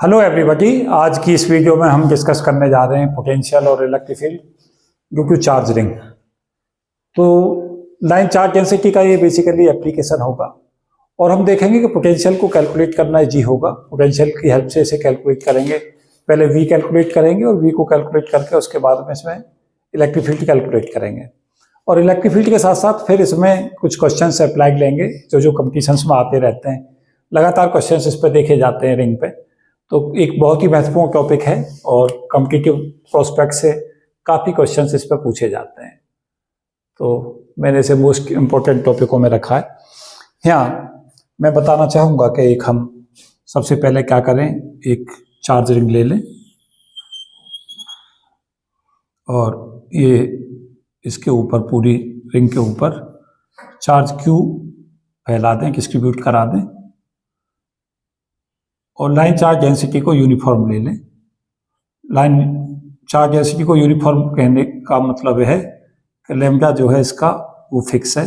Hello everybody. आज की इस वीडियो में हम डिस्कस करने जा रहे हैं पोटेंशियल और electric field due to charge ring. तो लाइन चार्ज डेंसिटी का ये बेसिकली एप्लीकेशन होगा और हम देखेंगे कि पोटेंशियल को कैलकुलेट करना इजी होगा। पोटेंशियल की हेल्प से इसे कैलकुलेट करेंगे। पहले वी कैलकुलेट करेंगे और वी को कैलकुलेट करके उसके बाद में इसमें इलेक्ट्रिक फील्ड कैलकुलेट करेंगे और इलेक्ट्रिक फील्ड के साथ साथ फिर इसमें कुछ क्वेश्चन अप्लाइड लेंगे जो कंपटीशंस में आते रहते हैं। लगातार क्वेश्चन इस पर देखे जाते हैं रिंग पे। तो एक बहुत ही महत्वपूर्ण टॉपिक है और कॉम्पिटिटिव प्रोस्पेक्ट से काफ़ी क्वेश्चंस इस पर पूछे जाते हैं। तो मैंने इसे मोस्ट इम्पोर्टेंट टॉपिकों में रखा है। यहाँ मैं बताना चाहूँगा कि एक हम सबसे पहले क्या करें, एक चार्ज रिंग ले लें और ये इसके ऊपर पूरी रिंग के ऊपर चार्ज क्यू फैला दें, डिस्ट्रीब्यूट करा दें और लाइन चार्ज डेंसिटी को यूनिफॉर्म ले लें। लाइन चार्ज डेंसिटी को यूनिफॉर्म कहने का मतलब है कि लैम्डा जो है इसका वो फिक्स है,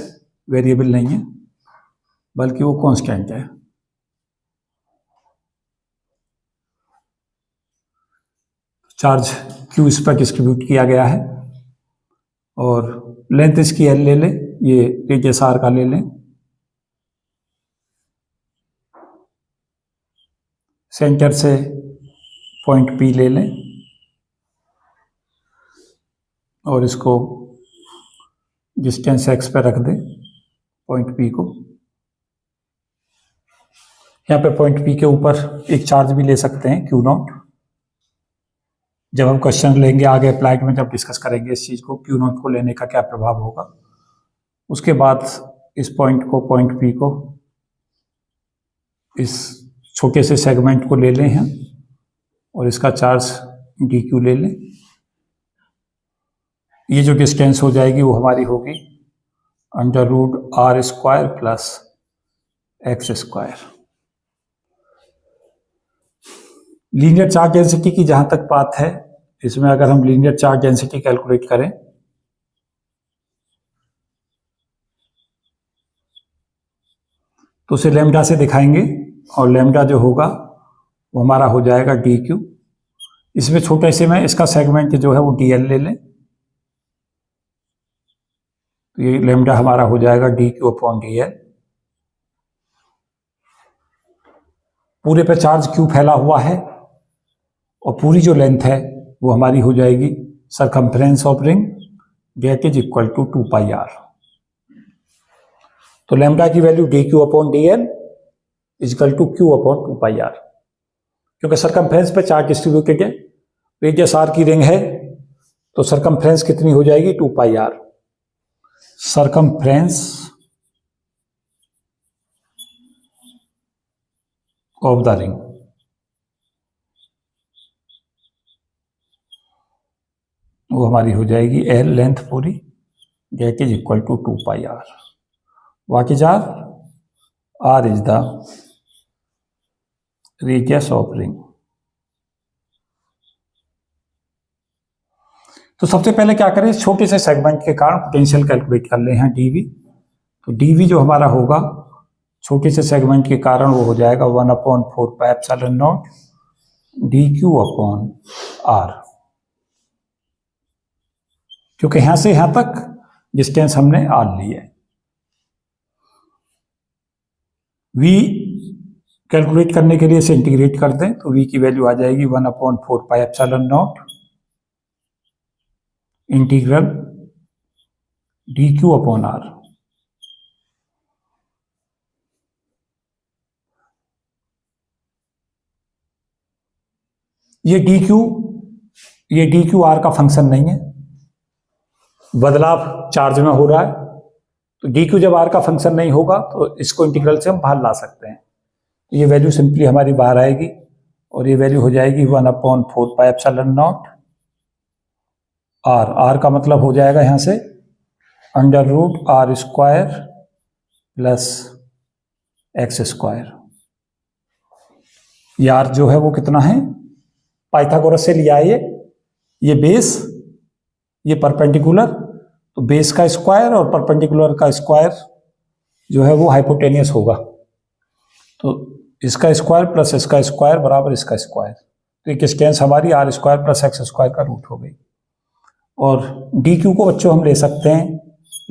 वेरिएबल नहीं है, बल्कि वो कांस्टेंट है। चार्ज क्यू इस पर डिस्ट्रीब्यूट किया गया है और लेंथ इसकी एल ले लें, ये रेडियस आर का ले लें। सेंटर से पॉइंट पी ले लें और इसको डिस्टेंस एक्स पे रख दें, पॉइंट पी को। यहाँ पे पॉइंट पी के ऊपर एक चार्ज भी ले सकते हैं, क्यू नॉट। जब हम क्वेश्चन लेंगे आगे अप्लाइड में, जब डिस्कस करेंगे इस चीज़ को, क्यू नॉट को लेने का क्या प्रभाव होगा। उसके बाद इस पॉइंट को, पॉइंट पी को, इस छोटे से सेगमेंट को ले लें हैं और इसका चार्ज डी क्यू ले लें। ये जो डिस्टेंस हो जाएगी वो हमारी होगी under root R square plus X square. Linear charge density की जहां तक बात है, इसमें अगर हम लीनियर चार्ज डेंसिटी कैलकुलेट करें तो उसे लैम्डा से दिखाएंगे और लैम्डा जो होगा वो हमारा हो जाएगा डी क्यू। इसमें छोटे से में इसका सेगमेंट जो है वो डी एल ले लें, तो ये लैम्डा हमारा हो जाएगा D Q upon D L. पूरे पे चार्ज क्यू फैला हुआ है और पूरी जो लेंथ है वो हमारी हो जाएगी circumference of ring, that is equal to 2 pi R. तो लैम्डा की value D Q upon D L is equal to Q upon 2 pi R. क्योंकि सरकमफ्रेंस पे चार्ज डिस्ट्रीब्यूटेड है, रेडियस आर की रिंग है, तो सरकमफ्रेंस कितनी हो जाएगी 2 pi R. Circumference of the ring वो हमारी हो जाएगी एल, लेंथ पूरी, that is equal to 2 pi R. What is are? Are is the radius of ring. तो सबसे पहले क्या करें, छोटे से सेगमेंट के कारण पोटेंशियल कैलकुलेट कर ले हैं डीवी। तो डीवी जो हमारा होगा छोटे से सेगमेंट के कारण वो हो जाएगा 1/4 pi epsilon naught D Q upon R. क्योंकि यहां से यहां तक डिस्टेंस हमने आर ली है। वी कैलकुलेट करने के लिए इसे इंटीग्रेट कर दें तो वी की वैल्यू आ जाएगी 1/4 pi epsilon naught integral D Q upon R. ये डी क्यू आर का फंक्शन नहीं है, बदलाव चार्ज में हो रहा है। तो डी क्यू जब आर का फंक्शन नहीं होगा तो इसको इंटीग्रल से हम बाहर ला सकते हैं। ये वैल्यू सिंपली हमारी बाहर आएगी और ये वैल्यू हो जाएगी 1/4 pi epsilon naught R. R का मतलब हो जाएगा यहां से under root R square plus X square. ये आर जो है वो कितना है, पाइथागोरस से लिया है ये बेस, ये परपेंडिकुलर, तो बेस का स्क्वायर और परपेंडिकुलर का स्क्वायर जो है वो हाइपोटेनियस होगा। तो इसका स्क्वायर प्लस इसका स्क्वायर बराबर इसका स्क्वायर, तो ये डिस्टेंस हमारी R square plus X square का रूट हो गई। और डी क्यू को बच्चों हम ले सकते हैं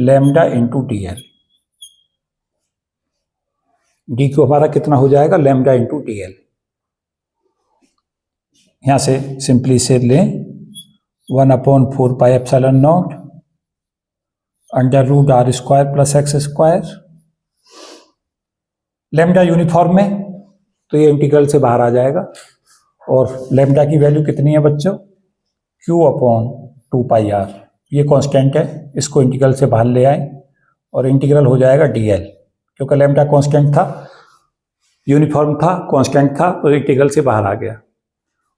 lambda into D L. D Q हमारा कितना हो जाएगा, लैम्डा इंटू डी एल। यहां से सिंपली से लें 1/4 pi epsilon naught under root R square plus X square. Lambda uniform में तो ये इंटीग्रल से बाहर आ जाएगा। और लैम्डा की वैल्यू कितनी है बच्चों, Q/2 पाई आर, ये कांस्टेंट है, इसको इंटीग्रल से बाहर ले आए और इंटीग्रल हो जाएगा dl, क्योंकि लैम्डा कांस्टेंट था, यूनिफॉर्म था, कांस्टेंट था, तो इंटीग्रल से बाहर आ गया।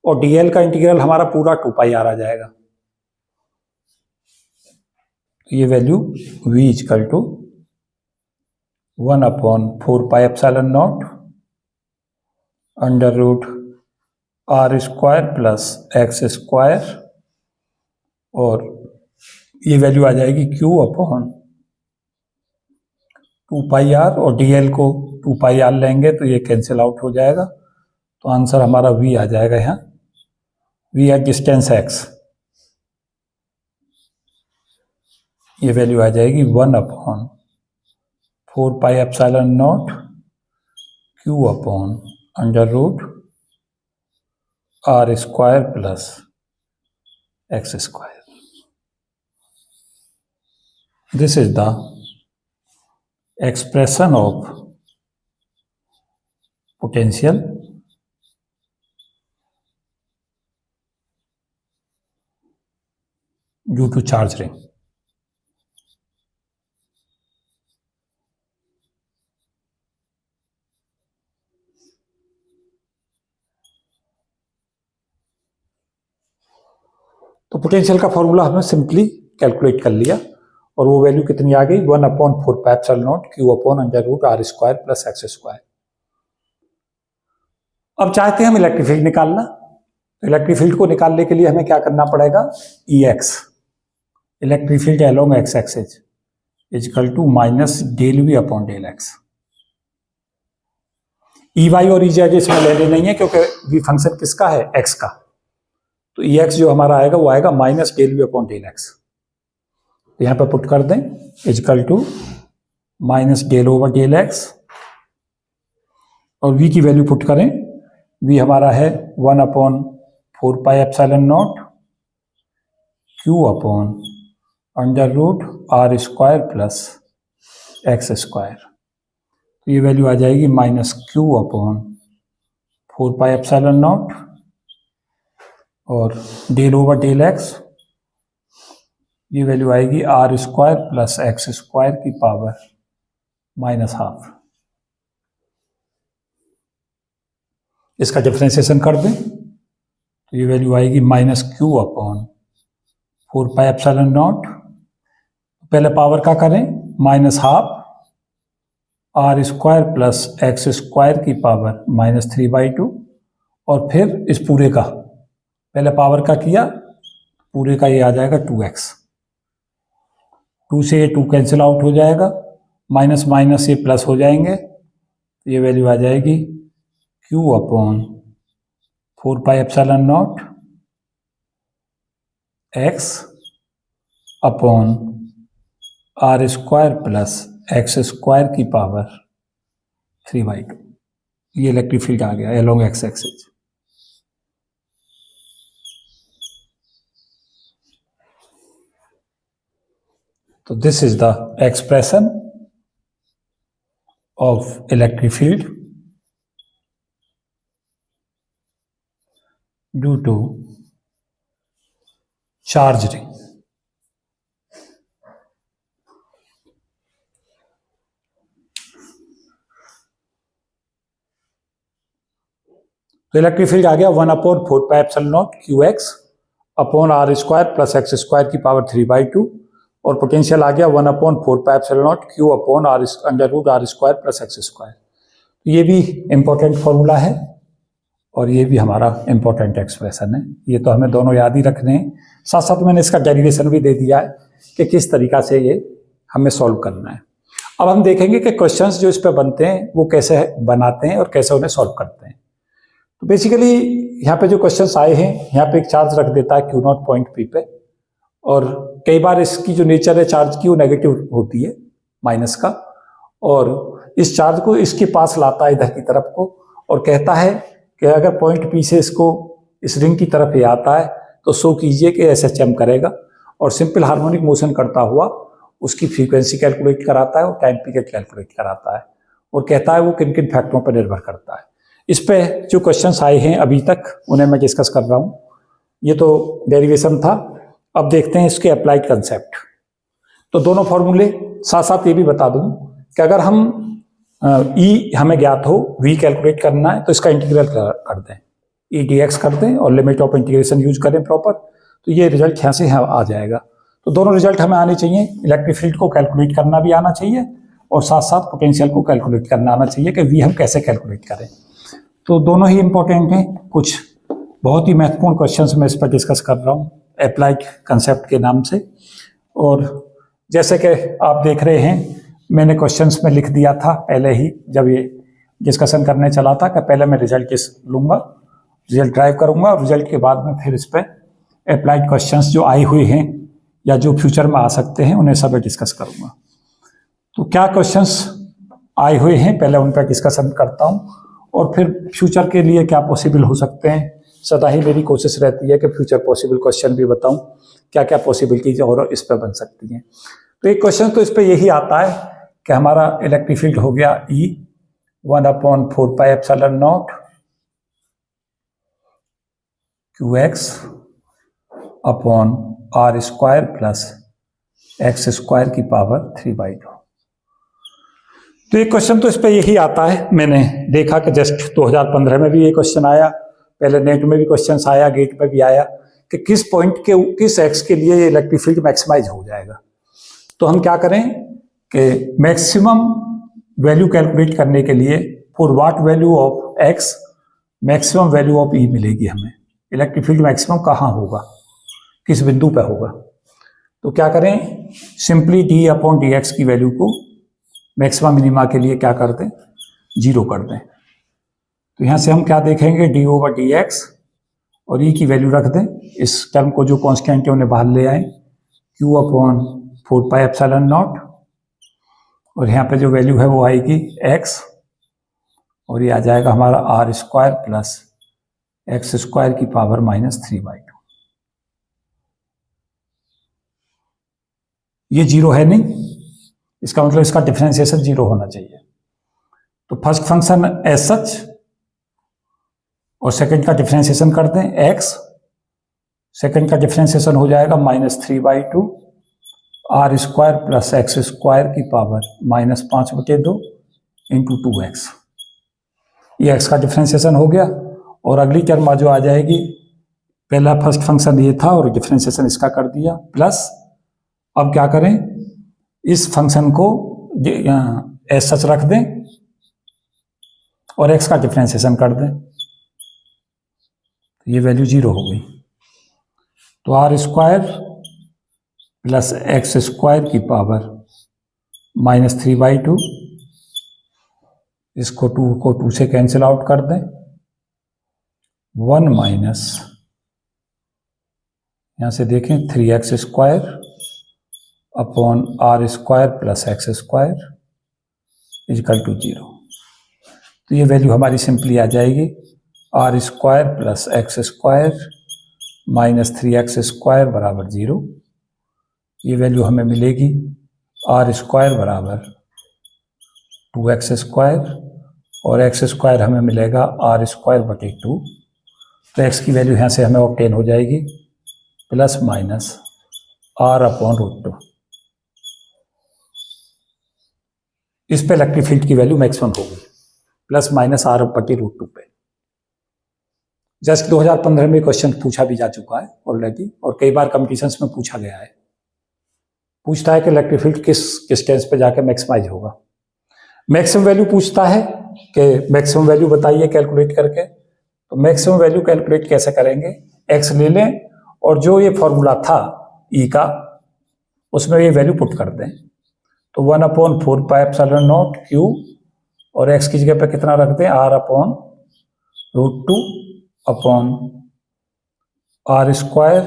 और dl का इंटीग्रल हमारा पूरा 2 पाई आर आ जाएगा। ये value v = 1/4 pi epsilon naught under root R square plus X square, और ये वैल्यू आ जाएगी Q/2 पाई आर, और dl को 2 पाई आर लेंगे तो ये कैंसिल आउट हो जाएगा। तो आंसर हमारा v आ जाएगा। यहाँ v है डिस्टेंस x, ये वैल्यू आ जाएगी 1/4 pi epsilon naught Q/√ R square plus X square. This is the expression of potential due to charge ring. तो पोटेंशियल का फॉर्मूला हमने सिंपली कैलकुलेट कर लिया, और वो वैल्यू कितनी आ गई, 1/4 pi epsilon naught Q/√ R square plus X square. अब चाहते हैं हम इलेक्ट्रिक फील्ड निकालना, तो इलेक्ट्रिक फील्ड को निकालने के लिए हमें क्या करना पड़ेगा, EX, electric field along X axis = -∂V/∂x। EY और EZ इसमें लेने नहीं है, क्योंकि V फंक्शन किसका है, x का। तो EX जो हमारा आएगा वो आएगा -∂V/∂x। तो यहाँ पर पुट कर दें = -∂V/∂x, और V की वैल्यू पुट करें, V हमारा है 1/4 pi epsilon naught Q/√ R square plus X square. तो ये वैल्यू आ जाएगी -Q/4 पाई एप्सिलॉन नॉट, और ∂V/∂x, ये वैल्यू आएगी R square plus X square की पावर -½ इसका डिफरेंशिएशन कर दें तो ये वैल्यू आएगी -Q/4 पाई एप्सिलॉन नॉट। पहले पावर का करें, -½ R square plus X square की पावर -3/2, और फिर इस पूरे का पहले पावर का किया, पूरे का ये आ जाएगा 2x। 2 से ये 2 कैंसिल आउट हो जाएगा, माइनस माइनस ये प्लस हो जाएंगे, ये वैल्यू आ जाएगी Q/4 pi epsilon naught x upon R square plus X square की पावर 3/2। ये इलेक्ट्रिक फील्ड आ गया अलोंग एक्स एक्सिस। तो this is the expression of electric field due to charge ring. तो इलेक्ट्रिक फील्ड आ गया 1/4 pi epsilon naught QX upon R square plus X square की power 3/2, और पोटेंशियल आ गया 1/4 pi epsilon naught Q upon √r square plus X square. ये भी important formula है और ये भी हमारा इम्पोर्टेंट एक्सप्रेशन है। ये तो हमें दोनों याद ही रखने हैं। साथ साथ मैंने इसका डेरिवेशन भी दे दिया है कि किस तरीका से ये हमें सॉल्व करना है। अब हम देखेंगे कि क्वेश्चंस जो इस पे बनते हैं वो कैसे बनाते हैं और कैसे उन्हें सॉल्व करते हैं। तो बेसिकली यहाँ पे जो क्वेश्चंस आए हैं, यहाँ पे एक चार्ज रख देता है क्यू नॉट पॉइंट पी पे, और कई बार इसकी जो नेचर है चार्ज की वो नेगेटिव होती है, माइनस का, और इस चार्ज को इसके पास लाता है इधर की तरफ को, और कहता है कि अगर पॉइंट पी से इसको इस रिंग की तरफ ये आता है तो शो कीजिए कि SHM करेगा, और सिंपल हार्मोनिक मोशन करता हुआ उसकी फ्रीक्वेंसी कैलकुलेट कराता है और टाइम पीरियड कैलकुलेट कराता है, और कहता है वो किन किन फैक्टरों पर निर्भर करता है। इस पे जो क्वेश्चंस आए हैं अभी तक उन्हें मैं डिस्कस कर रहा हूँ। ये तो डेरिवेशन था। अब देखते हैं इसके अप्लाइड कंसेप्ट। तो दोनों फॉर्मूले साथ साथ ये भी बता दूं कि अगर हम ई हमें ज्ञात हो, वी कैलकुलेट करना है, तो इसका इंटीग्रल कर दें, ई dx कर दें और लिमिट ऑफ इंटीग्रेशन यूज करें प्रॉपर, तो ये रिजल्ट यहाँ से आ जाएगा। तो दोनों रिजल्ट हमें आने चाहिए, इलेक्ट्रिक फील्ड को कैलकुलेट करना भी आना चाहिए और साथ साथ पोटेंशियल को कैलकुलेट करना आना चाहिए कि वी हम कैसे कैलकुलेट करें। तो दोनों ही इंपॉर्टेंट हैं। कुछ बहुत ही महत्वपूर्ण क्वेश्चंस मैं इस पर डिस्कस कर रहा हूँ अप्लाइड कंसेप्ट के नाम से। और जैसे कि आप देख रहे हैं, मैंने क्वेश्चंस में लिख दिया था पहले ही जब ये डिस्कशन करने चला था कि पहले मैं रिजल्ट लूँगा, रिजल्ट ड्राइव करूँगा, और रिजल्ट के बाद में फिर इस पर अप्लाइड क्वेश्चंस जो आए हुए हैं या जो फ्यूचर में आ सकते हैं उन्हें सब डिस्कस करूँगा। तो क्या क्वेश्चंस आए हुए हैं पहले उन पर डिस्कशन करता हूँ, और फिर फ्यूचर के लिए क्या पॉसिबल हो सकते हैं। सदा ही मेरी कोशिश रहती है कि फ्यूचर पॉसिबल क्वेश्चन भी बताऊं, क्या क्या पॉसिबिलिटीज और इस पर बन सकती हैं। तो एक क्वेश्चन तो इस पर यही आता है कि हमारा इलेक्ट्रिक फील्ड हो गया E 1/4πε0 QX upon R² plus X² की पावर 3/2। तो एक क्वेश्चन तो इस पे यही आता है। मैंने देखा कि जस्ट 2015 में भी ये क्वेश्चन आया, पहले नेट में भी क्वेश्चन आया, गेट में भी आया कि किस पॉइंट के किस एक्स के लिए ये इलेक्ट्रिक फील्ड मैक्सिमाइज हो जाएगा। तो हम क्या करें कि मैक्सिमम वैल्यू कैलकुलेट करने के लिए for what value of X maximum value of E मिलेगी हमें, इलेक्ट्रिक फील्ड मैक्सिमम कहाँ होगा, किस बिंदु पर होगा। तो क्या करें, सिंपली d/dx की वैल्यू को मैक्सिमम मिनिमा के लिए क्या कर दें, 0 कर दें। तो यहाँ से हम क्या देखेंगे, d/dx और e की वैल्यू रख दें, इस टर्म को जो कांस्टेंट है उन्हें बाहर ले आए, q/4πε0, और यहाँ पे जो वैल्यू है वो आएगी x, और ये आ जाएगा हमारा R² प्लस X² की पावर -3/2। ये 0 है नहीं, इसका मतलब इसका डिफरेंशिएशन 0 होना चाहिए। तो फर्स्ट फंक्शन एज सच और सेकंड का डिफरेंशिएशन कर दें x, सेकंड का डिफरेंशिएशन हो जाएगा -3/2 R² प्लस X² की पावर -5/2 इंटू 2x। ये x का डिफरेंशिएशन हो गया, और अगली टर्म जो आ जाएगी, पहला फर्स्ट फंक्शन ये था और डिफरेंशिएशन इसका कर दिया, प्लस अब क्या करें, इस फंक्शन को एज सच रख दें और x का डिफरेंशिएशन कर दें, ये वैल्यू 0 हो गई। तो R² प्लस X² की पावर -3/2, इसको 2 को 2 से कैंसिल आउट कर दें, 1 माइनस यहाँ से देखें 3x² upon R² plus X² equal to 0। तो ये वैल्यू हमारी सिंपली आ जाएगी R² plus X² minus 3x² बराबर 0। ये वैल्यू हमें मिलेगी R² बराबर 2x² और x² हमें मिलेगा R²/2। तो x की वैल्यू यहाँ से हमें ऑब्टेन हो जाएगी प्लस माइनस R/√2। इस पे इलेक्ट्रिक फील्ड की वैल्यू मैक्सिमम होगी प्लस माइनस R/√2 पे। जस्ट 2015 में क्वेश्चन पूछा भी जा चुका है ऑलरेडी, और कई बार कंपटीशंस में पूछा गया है। पूछता है कि इलेक्ट्रिक फील्ड किस डिस्टेंस पे जाकर मैक्सिमाइज होगा। मैक्सिमम वैल्यू पूछता है कि मैक्सिमम वैल्यू बताइए कैलकुलेट करके। तो मैक्सिमम वैल्यू कैलकुलेट कैसे करेंगे, x ले लें और जो ये फॉर्मूला था E का उसमें ये वैल्यू पुट कर दें। तो 1/4πε0 क्यू, और x की जगह पे कितना रख दें, r/√2/r²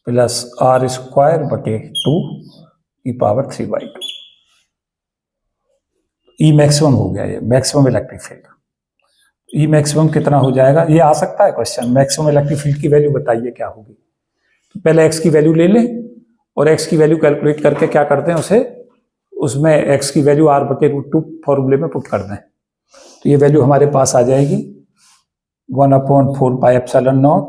प्लस r²/2 की पावर 3/2। ई मैक्सिमम हो गया, ये मैक्सिमम इलेक्ट्रिक फील्ड। ई मैक्सिमम कितना हो जाएगा, ये आ सकता है क्वेश्चन, मैक्सिमम इलेक्ट्रिक फील्ड की वैल्यू बताइए क्या होगी। तो पहले x की वैल्यू ले लें और x की वैल्यू कैलकुलेट करके क्या करते हैं, उसे उसमें x की वैल्यू r/√2 फॉर्मूले में पुट कर दें। तो ये वैल्यू हमारे पास आ जाएगी 1/4πε0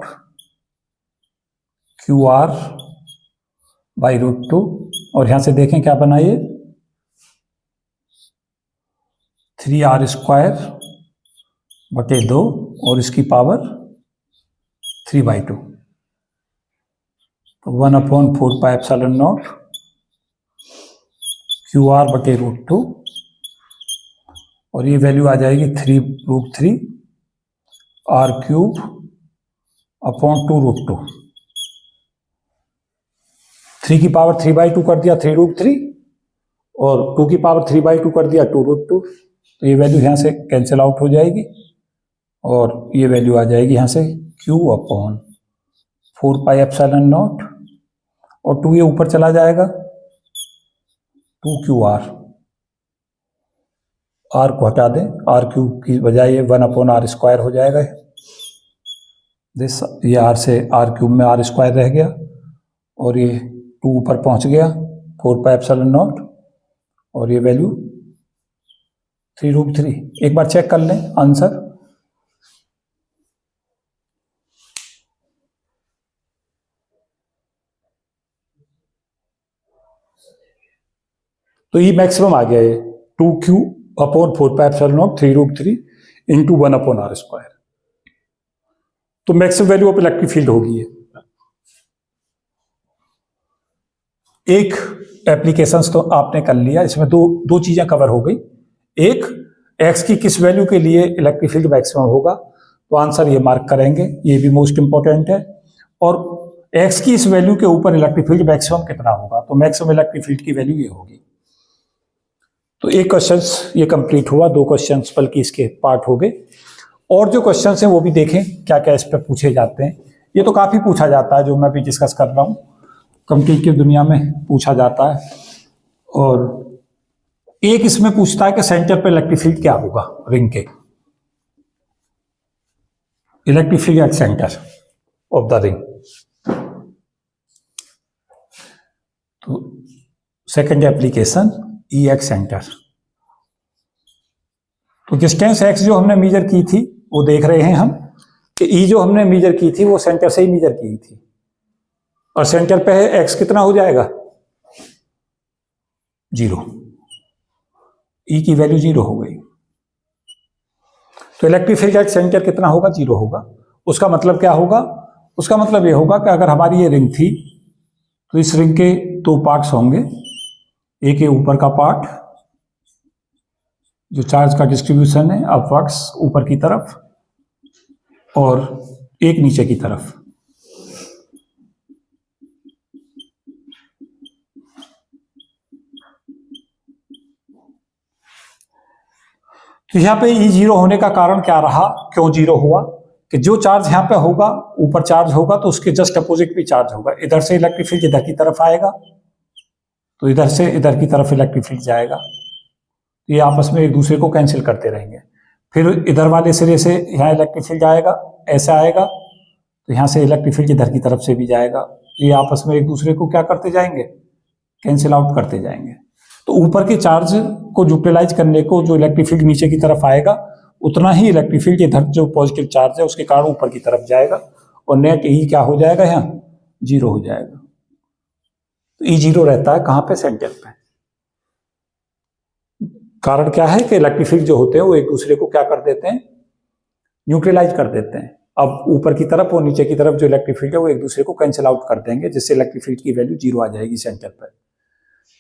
QR/√2, और यहां से देखें क्या बना ये 3r²/2 और इसकी पावर 3/2। तो 1/4πε0 QR/√2, और ये वैल्यू आ जाएगी 3√3 r³/2√2। 3 की पावर 3/2 कर दिया 3√3, और 2 की पावर 3/2 कर दिया 2√2। तो ये वैल्यू यहाँ से कैंसिल आउट हो जाएगी, और ये वैल्यू आ जाएगी यहाँ से Q/4πε0, और 2 ये ऊपर चला जाएगा 2QR, R को हटा दें, R³ की बजाय ये 1/r² हो जाएगा। ये R से R³ में r² रह गया, और ये 2 ऊपर पहुंच गया 4πε0, और ये वैल्यू 3√3। एक बार चेक कर लें आंसर। तो ये मैक्सिमम आ गया, ये 2Q/4πε0 3√3 इंटू 1/r²। तो maximum value of electric field होगी ये। एक एप्लीकेशंस तो आपने कर लिया, इसमें दो चीजें कवर हो गई। एक, x की किस वैल्यू के लिए इलेक्ट्रिक फील्ड मैक्सिमम होगा, तो आंसर ये मार्क करेंगे, ये भी मोस्ट इंपॉर्टेंट है। और x की इस वैल्यू के ऊपर इलेक्ट्रिक फील्ड मैक्सिमम कितना होगा, तो मैक्सिमम इलेक्ट्रिक फील्ड की वैल्यू ये होगी। तो एक क्वेश्चन ये कंप्लीट हुआ, 2 क्वेश्चन बल्कि इसके पार्ट हो गए। और जो क्वेश्चन हैं वो भी देखें क्या क्या इस पर पूछे जाते हैं। ये तो काफी पूछा जाता है, जो मैं भी डिस्कस कर रहा हूँ, कंप्यूटर की दुनिया में पूछा जाता है। और एक इसमें पूछता है कि सेंटर पे इलेक्ट्रिक फील्ड क्या होगा रिंग के, electric field at centre of the ring. तो सेकंड एप्लीकेशन ई एक्स सेंटर। तो डिस्टेंस एक्स जो हमने मेजर की थी वो देख रहे हैं हम कि ई जो हमने मेजर की थी वो सेंटर से ही मेजर की थी, और सेंटर पे है एक्स, कितना हो जाएगा 0। ई की वैल्यू 0 हो गई। तो इलेक्ट्रिक फील्ड एट सेंटर कितना होगा, 0 होगा। उसका मतलब क्या होगा, उसका मतलब ये होगा कि अगर हमारी ये रिंग थी तो इस रिंग के 2 पार्ट्स होंगे। एक ये ऊपर का पार्ट जो चार्ज का डिस्ट्रीब्यूशन है अपवर्ड्स ऊपर की तरफ, और एक नीचे की तरफ। तो यहां पे ई 0 होने का कारण क्या रहा, क्यों 0 हुआ, कि जो चार्ज यहां पे होगा ऊपर चार्ज होगा तो उसके जस्ट अपोजिट भी चार्ज होगा। इधर से इलेक्ट्रिक फील्ड इधर की तरफ आएगा, तो इधर से इधर की तरफ इलेक्ट्रिक फील्ड जाएगा। ये आपस में एक दूसरे को कैंसिल करते रहेंगे। फिर इधर वाले सिरे से यहाँ इलेक्ट्रिक फील्ड आएगा, ऐसा आएगा, तो यहाँ से इलेक्ट्रिक फील्ड इधर की तरफ से भी जाएगा। ये आपस में एक दूसरे को क्या करते जाएंगे, कैंसिल आउट करते जाएंगे। तो ऊपर के चार्ज को न्यूट्रलाइज करने को जो इलेक्ट्रिक फील्ड नीचे की तरफ आएगा, उतना ही इलेक्ट्रिक फील्ड इधर जो पॉजिटिव चार्ज है उसके कारण ऊपर की तरफ जाएगा, और नेट ई क्या हो जाएगा, यहाँ 0 हो जाएगा। तो ई 0 रहता है कहाँ पे, सेंटर पे। कारण क्या है कि इलेक्ट्रिक फील्ड जो होते हैं वो एक दूसरे को क्या कर देते हैं, न्यूट्रलाइज कर देते हैं। अब ऊपर की तरफ और नीचे की तरफ जो इलेक्ट्रिक फील्ड है वो एक दूसरे को कैंसिल आउट कर देंगे, जिससे इलेक्ट्रिक फील्ड की वैल्यू 0 आ जाएगी सेंटर पर।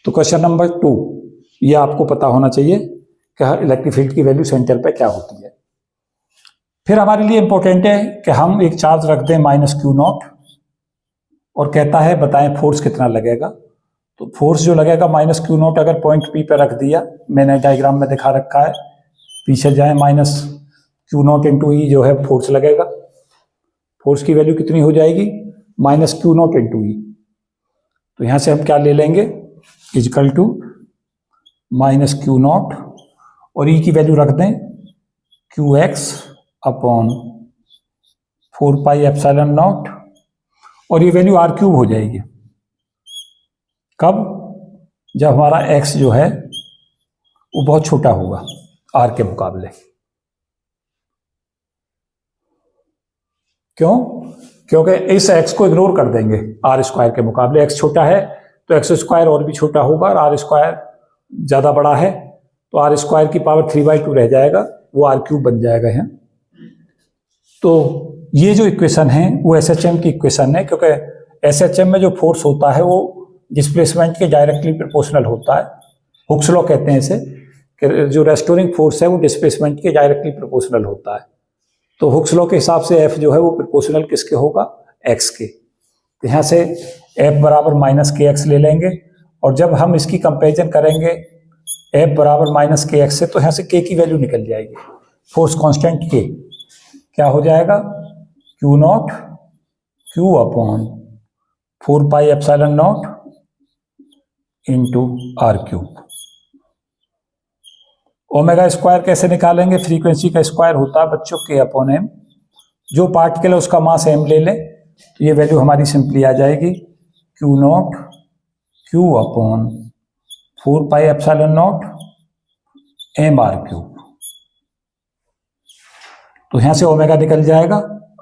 तो क्वेश्चन नंबर 2, ये आपको पता होना चाहिए कि इलेक्ट्रिक फील्ड की वैल्यू सेंटर पे क्या होती है। फिर हमारे लिए इंपॉर्टेंट है कि हम एक चार्ज रख दें -Q0 और कहता है बताएं फोर्स कितना लगेगा। तो फोर्स जो लगेगा माइनस क्यू नॉट, अगर पॉइंट पी पे रख दिया, मैंने डायग्राम में दिखा रखा है, पीछे जाए माइनस क्यू नॉट इंटू ई जो है फोर्स लगेगा। फोर्स की वैल्यू कितनी हो जाएगी? Minus Q naught into E. तो यहां से हम क्या ले लेंगे? Equal to minus Q naught, और ई की वैल्यू रख दें Q X upon 4 pi epsilon naught, और ये वैल्यू आर क्यूब हो जाएगी। कब? जब हमारा एक्स जो है वो बहुत छोटा होगा आर के मुकाबले। क्यों? क्योंकि इस एक्स को इग्नोर कर देंगे आर स्क्वायर के मुकाबले। एक्स छोटा है तो एक्स स्क्वायर और भी छोटा होगा, और आर स्क्वायर ज़्यादा बड़ा है तो आर स्क्वायर की पावर 3/2 रह जाएगा, वो आर क्यूब बन जाएगा यहाँ। तो ये जो इक्वेशन है वो एसएचएम की इक्वेशन है, क्योंकि एसएचएम में जो फोर्स होता है वो डिस्प्लेसमेंट के डायरेक्टली प्रोपोर्शनल होता है। हुक्स लॉ कहते हैं इसे, कि जो रेस्टोरिंग फोर्स है वो डिस्प्लेसमेंट के डायरेक्टली प्रोपोर्शनल होता है। तो हुक्स लॉ के हिसाब से एफ जो है वो प्रोपोर्शनल किसके होगा? एक्स के। तो यहाँ से एफ बराबर माइनस के एक्स ले लेंगे, और जब हम इसकी कंपेरिजन करेंगे एफ बराबर माइनस के एक्स से, तो यहाँ से के की वैल्यू निकल जाएगी। फोर्स कांस्टेंट के क्या हो जाएगा? Q naught Q upon 4 pi epsilon naught into R cube. Omega square कैसे निकालेंगे? फ्रीक्वेंसी का स्क्वायर होता है बच्चों के अपॉन एम। जो पार्टिकल है उसका मास एम ले लें, तो ये वैल्यू हमारी सिंपली आ जाएगी Q naught Q upon 4 pi epsilon naught M R cube. तो यहां से ओमेगा निकल जाएगा,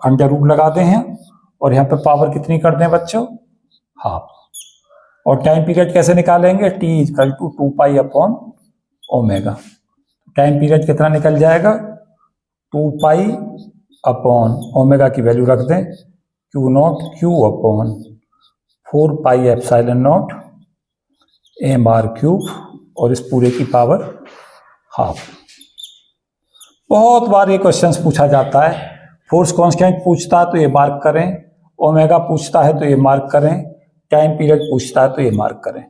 अंडर रूट लगा दें हैं, और यहाँ पे पावर कितनी कर दें बच्चों? हाफ। और टाइम पीरियड कैसे निकालेंगे? T equal to 2 pi upon omega. Time period कितना निकल जाएगा? 2 पाई अपॉन ओमेगा की वैल्यू रख दें Q naught Q upon 4 pi epsilon naught M R cube, और इस पूरे की पावर हाफ। बहुत बार ये क्वेश्चंस पूछा जाता है। फोर्स कांस्टेंट पूछता है तो ये मार्क करें, ओमेगा पूछता है तो ये मार्क करें, टाइम पीरियड पूछता है तो ये मार्क करें।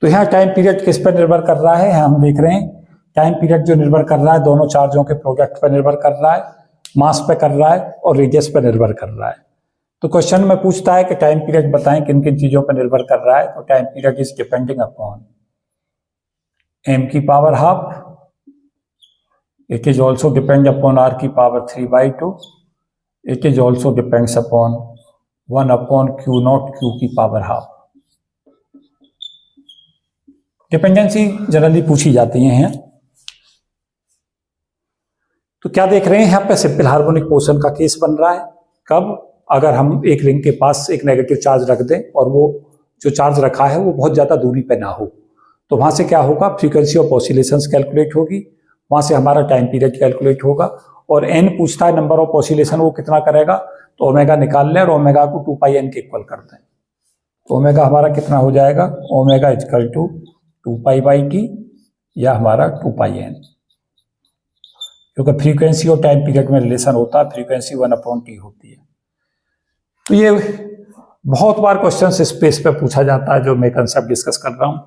तो यहाँ टाइम पीरियड किस पर निर्भर कर रहा है? हम देख रहे हैं टाइम पीरियड जो निर्भर कर रहा है दोनों चार्जों के प्रोडक्ट पर निर्भर कर रहा है, मास पे कर रहा है, और रेडियस पर निर्भर कर रहा है। तो क्वेश्चन में पूछता है कि टाइम पीरियड बताएं किन किन चीजों पर निर्भर कर रहा है। तो time period is depending upon M की power half, it is also depend upon R की power 3/2, it is also depends upon 1 upon Q naught Q की पावर हाफ। डिपेंडेंसी जनरली पूछी जाती है। तो क्या देख रहे हैं यहाँ पे? सिंपल हार्मोनिक मोशन का केस बन रहा है। कब? अगर हम एक रिंग के पास एक नेगेटिव चार्ज रख दें और वो जो चार्ज रखा है वो बहुत ज्यादा दूरी पे ना हो, तो वहां से क्या होगा? फ्रीक्वेंसी ऑफ ऑसिलेशंस कैलकुलेट होगी, वहां से हमारा टाइम पीरियड कैलकुलेट होगा। और एन पूछता है नंबर ऑफ ऑसिलेशन, वो कितना करेगा? तो ओमेगा निकाल लें और ओमेगा को 2 पाई एन के इक्वल कर दें। तो ओमेगा हमारा कितना हो जाएगा? Omega equal to 2 pi by T, या हमारा 2 पाई एन, क्योंकि फ्रीक्वेंसी और टाइम पीरियड में रिलेशन होता है, फ्रीक्वेंसी 1/t होती है। तो ये बहुत बार क्वेश्चन स्पेस पे पूछा जाता है, जो मैं कंसेप्ट डिस्कस कर रहा हूँ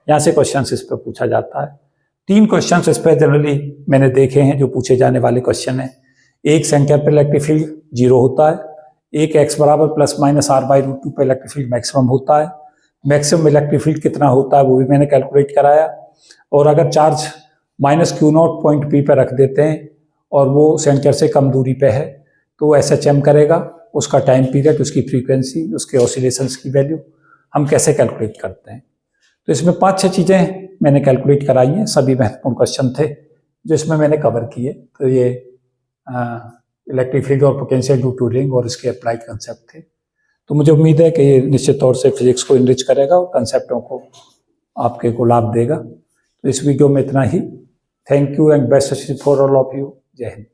यहाँ से क्वेश्चन इस पे पूछा जाता है। 3 क्वेश्चन इस पे जनरली मैंने देखे हैं जो पूछे जाने वाले क्वेश्चन है। एक सेंटर पे इलेक्ट्रिक फील्ड 0 होता है, एक x बराबर ±r/√2 पे इलेक्ट्रिक फील्ड मैक्सिमम होता है। मैक्सिमम इलेक्ट्रिक फील्ड कितना होता है वो भी मैंने कैलकुलेट कराया। और अगर चार्ज -Q0 पॉइंट P पे रख देते हैं और वो सेंटर से कम दूरी पे है तो वो SHM करेगा, उसका टाइम पीरियड, उसकी फ्रीक्वेंसी, उसके ऑसिलेशंस की वैल्यू हम कैसे कैलकुलेट करते हैं। तो इसमें 5-6 चीज़ें मैंने कैलकुलेट कराई हैं, सभी महत्वपूर्ण क्वेश्चन थे जो इसमें मैंने कवर किए। तो ये इलेक्ट्रिक फील्ड और पोटेंशियल ड्यू टू रिंग और इसके अप्लाइड कंसेप्ट थे। तो मुझे उम्मीद है कि ये निश्चित तौर से फिजिक्स को इनरिच करेगा और कंसेप्टों को आपके को लाभ देगा। तो इस वीडियो में इतना ही। Thank you and best wishes for all of you. जय हिंद।